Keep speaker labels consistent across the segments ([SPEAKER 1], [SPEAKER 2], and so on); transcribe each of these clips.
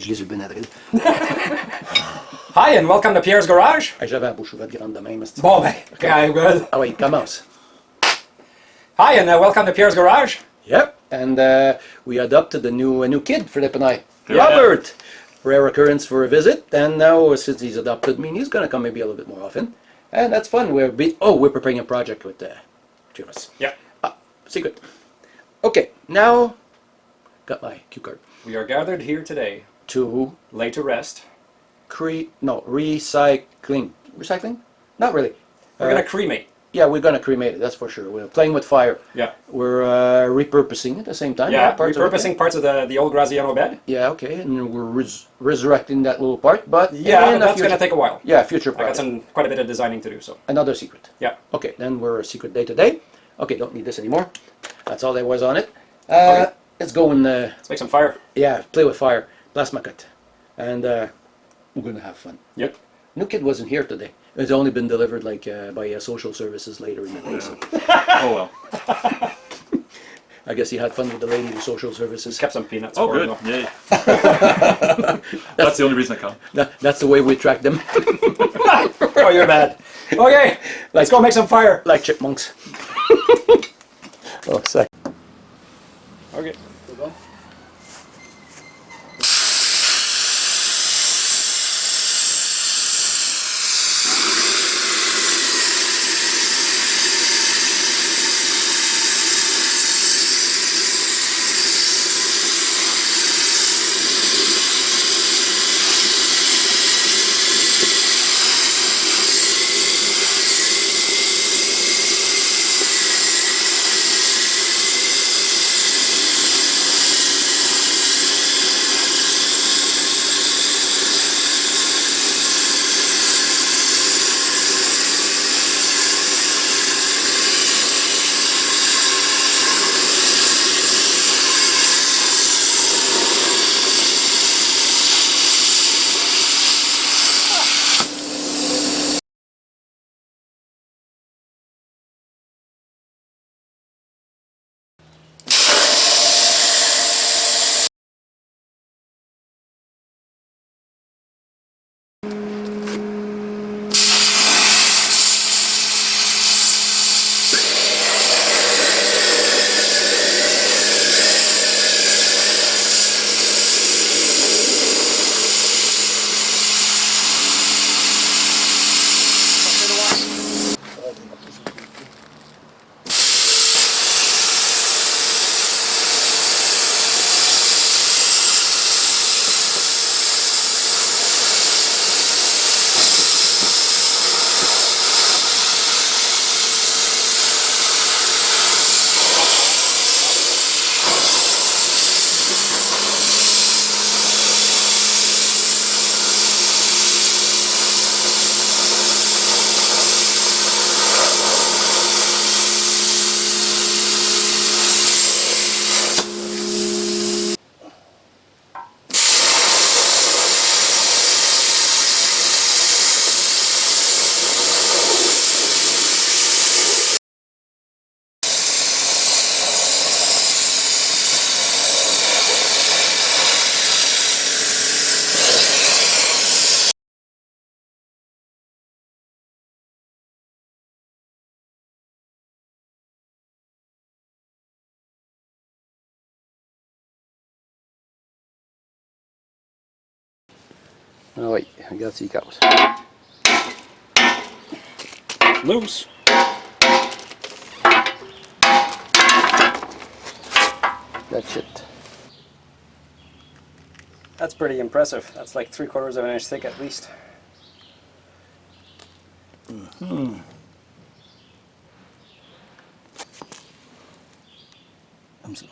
[SPEAKER 1] je les ai Benadryl.
[SPEAKER 2] Hi and welcome to Pierre's Garage.
[SPEAKER 1] J'avais la bouche ouverte grande de même.
[SPEAKER 2] Bon ben, okay, good.
[SPEAKER 1] Ah oui, commence.
[SPEAKER 2] Hi and welcome to Pierre's Garage.
[SPEAKER 1] Yep, and we adopted a new kid, Philip and I.
[SPEAKER 2] Yeah.
[SPEAKER 1] Robert! Rare occurrence for a visit, and now since he's adopted me, he's going to come maybe a little bit more often. And that's fun. We're preparing a project with two of us.
[SPEAKER 2] Yeah.
[SPEAKER 1] Secret. Okay, now, got my cue card.
[SPEAKER 2] We are gathered here today,
[SPEAKER 1] To
[SPEAKER 2] lay to rest.
[SPEAKER 1] recycling. Recycling? Not really.
[SPEAKER 2] We're going to cremate.
[SPEAKER 1] Yeah, we're going to cremate it, that's for sure. We're playing with fire.
[SPEAKER 2] Yeah.
[SPEAKER 1] We're repurposing at the same time.
[SPEAKER 2] Yeah,
[SPEAKER 1] parts of it,
[SPEAKER 2] repurposing parts of the old Graziano bed.
[SPEAKER 1] Yeah, okay, and we're resurrecting that little part, but
[SPEAKER 2] Yeah,
[SPEAKER 1] in
[SPEAKER 2] that's
[SPEAKER 1] future-
[SPEAKER 2] going to take a while.
[SPEAKER 1] Yeah, future
[SPEAKER 2] I got
[SPEAKER 1] project.
[SPEAKER 2] quite a bit of designing to do, so.
[SPEAKER 1] Another secret.
[SPEAKER 2] Yeah.
[SPEAKER 1] Okay, then we're a secret day today. Okay, don't need this anymore. That's all there was on it.
[SPEAKER 2] Okay.
[SPEAKER 1] Let's go and
[SPEAKER 2] Let's make some fire.
[SPEAKER 1] yeah, play with fire, plasma cut, and we're gonna have fun.
[SPEAKER 2] Yep.
[SPEAKER 1] New kid wasn't here today. It's only been delivered like by social services later in the day. So
[SPEAKER 3] Oh well.
[SPEAKER 1] I guess he had fun with the lady in social services.
[SPEAKER 2] Kept some peanuts.
[SPEAKER 3] Oh
[SPEAKER 2] for
[SPEAKER 3] good.
[SPEAKER 2] him, though.
[SPEAKER 3] Yay. That's the only reason I come.
[SPEAKER 1] That's the way we track them,
[SPEAKER 2] Oh, you're bad. Okay, let's go make some fire.
[SPEAKER 1] like chipmunks. Oh, sec.
[SPEAKER 2] Okay.
[SPEAKER 1] Oh wait, I gotta see cows.
[SPEAKER 2] Loose.
[SPEAKER 1] That's it.
[SPEAKER 2] That's pretty impressive. That's like 3/4 of an inch thick at least.
[SPEAKER 1] I'm so.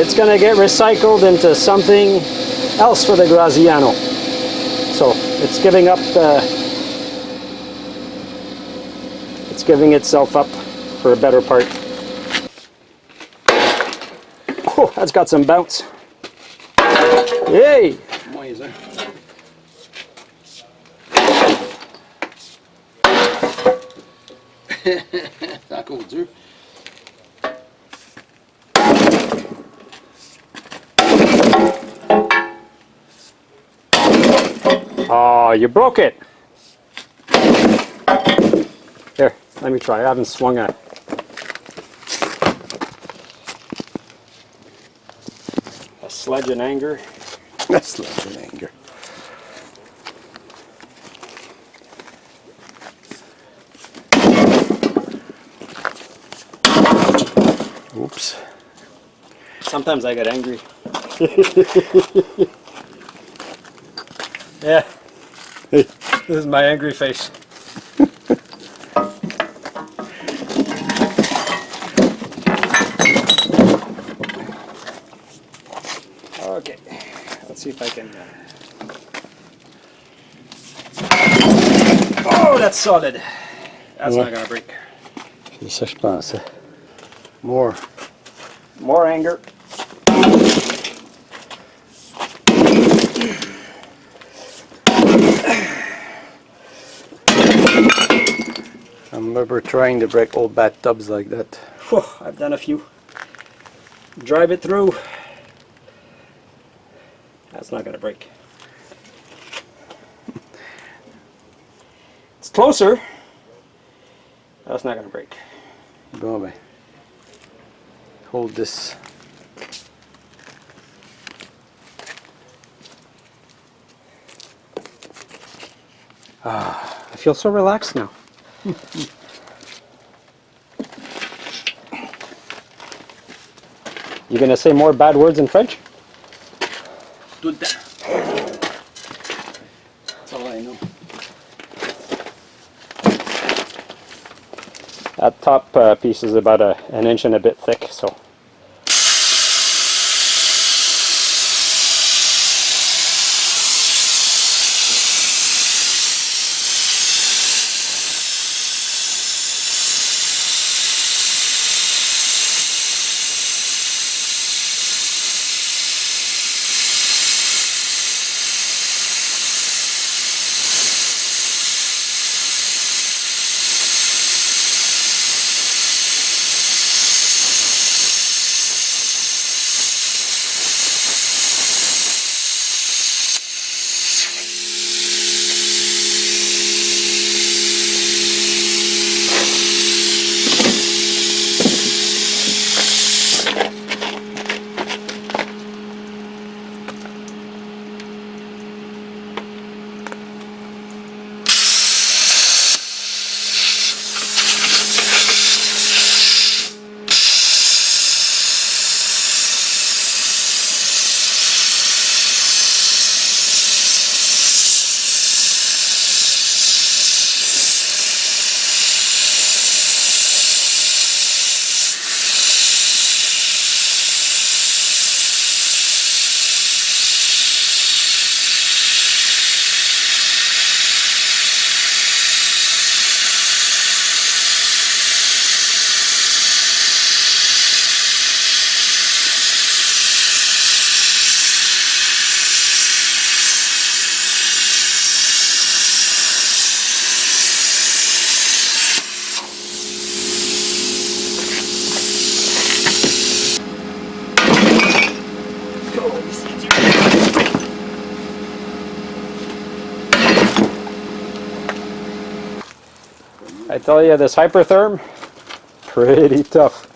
[SPEAKER 4] it's going to get recycled into something else for the Graziano. So it's giving up it's giving itself up for a better part. Oh, that's got some bounce. Yay!
[SPEAKER 1] Mooi is, hè? Dat komt zo.
[SPEAKER 4] Oh, you broke it. Here, let me try. I haven't swung a sledge in anger.
[SPEAKER 1] That's like an anger. Oops.
[SPEAKER 4] Sometimes I get angry. Yeah. This is my angry face. Okay. Let's see if I can. Oh, that's solid. That's not gonna break.
[SPEAKER 1] C'est ça, je pense. More.
[SPEAKER 4] More anger.
[SPEAKER 1] I remember trying to break old bathtubs like that.
[SPEAKER 4] Whew, I've done a few. Drive it through. That's not gonna break. It's closer. That's not gonna break.
[SPEAKER 1] Go away. Hold this.
[SPEAKER 4] I feel so relaxed now. You gonna say more bad words in French?
[SPEAKER 1] Tout le temps. That's all I know.
[SPEAKER 4] That top piece is about an inch and a bit thick, so. I tell you, this Hypertherm, pretty tough.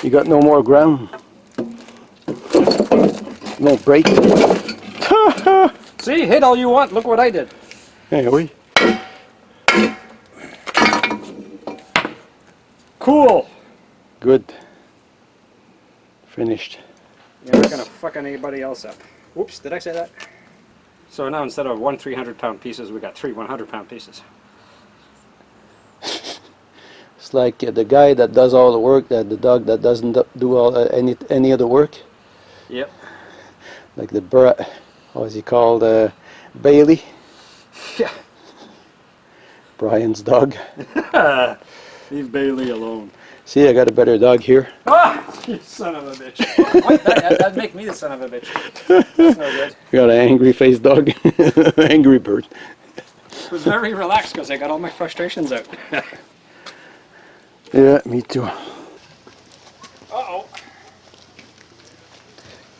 [SPEAKER 4] You got no more ground? No break?
[SPEAKER 2] See, hit all you want. Look what I did.
[SPEAKER 4] Hey, we.
[SPEAKER 2] Cool.
[SPEAKER 4] Good. Finished.
[SPEAKER 2] You're not gonna fuck anybody else up. Oops, did I say that? So now instead of 1 300-pound pieces, we got 3 100-pound pieces.
[SPEAKER 4] It's like the guy that does all the work, that the dog that doesn't do all any of the work.
[SPEAKER 2] Yep.
[SPEAKER 4] Like the what was he called? Bailey.
[SPEAKER 2] Yeah.
[SPEAKER 4] Brian's dog.
[SPEAKER 2] Leave Bailey alone.
[SPEAKER 4] See, I got a better dog here.
[SPEAKER 2] Ah! You son of a bitch. What? That'd make me the son of a bitch. That's no good.
[SPEAKER 4] You got an angry faced dog. Angry bird.
[SPEAKER 2] It was very relaxed because I got all my frustrations out.
[SPEAKER 4] Yeah, me too.
[SPEAKER 2] Uh-oh.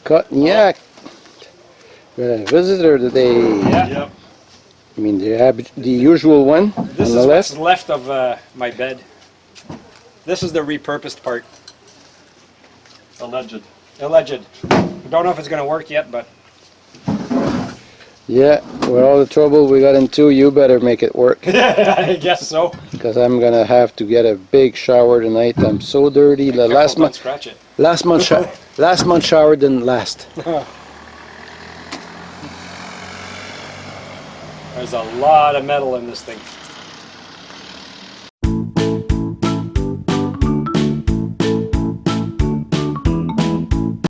[SPEAKER 4] Cotton-Yak. Got a visitor today.
[SPEAKER 2] Yeah. Yep.
[SPEAKER 4] I mean, the usual one
[SPEAKER 2] This
[SPEAKER 4] on
[SPEAKER 2] is
[SPEAKER 4] the
[SPEAKER 2] what's
[SPEAKER 4] left.
[SPEAKER 2] left of my bed. This is the repurposed part.
[SPEAKER 3] Alleged.
[SPEAKER 2] Alleged. Don't know if it's going to work yet, but...
[SPEAKER 4] Yeah, with all the trouble we got into, you better make it work.
[SPEAKER 2] I guess so.
[SPEAKER 4] Because I'm gonna have to get a big shower tonight. I'm so dirty. The
[SPEAKER 2] Careful,
[SPEAKER 4] last
[SPEAKER 2] don't
[SPEAKER 4] month,
[SPEAKER 2] scratch it.
[SPEAKER 4] last month shower didn't last.
[SPEAKER 2] There's a lot of metal in this thing.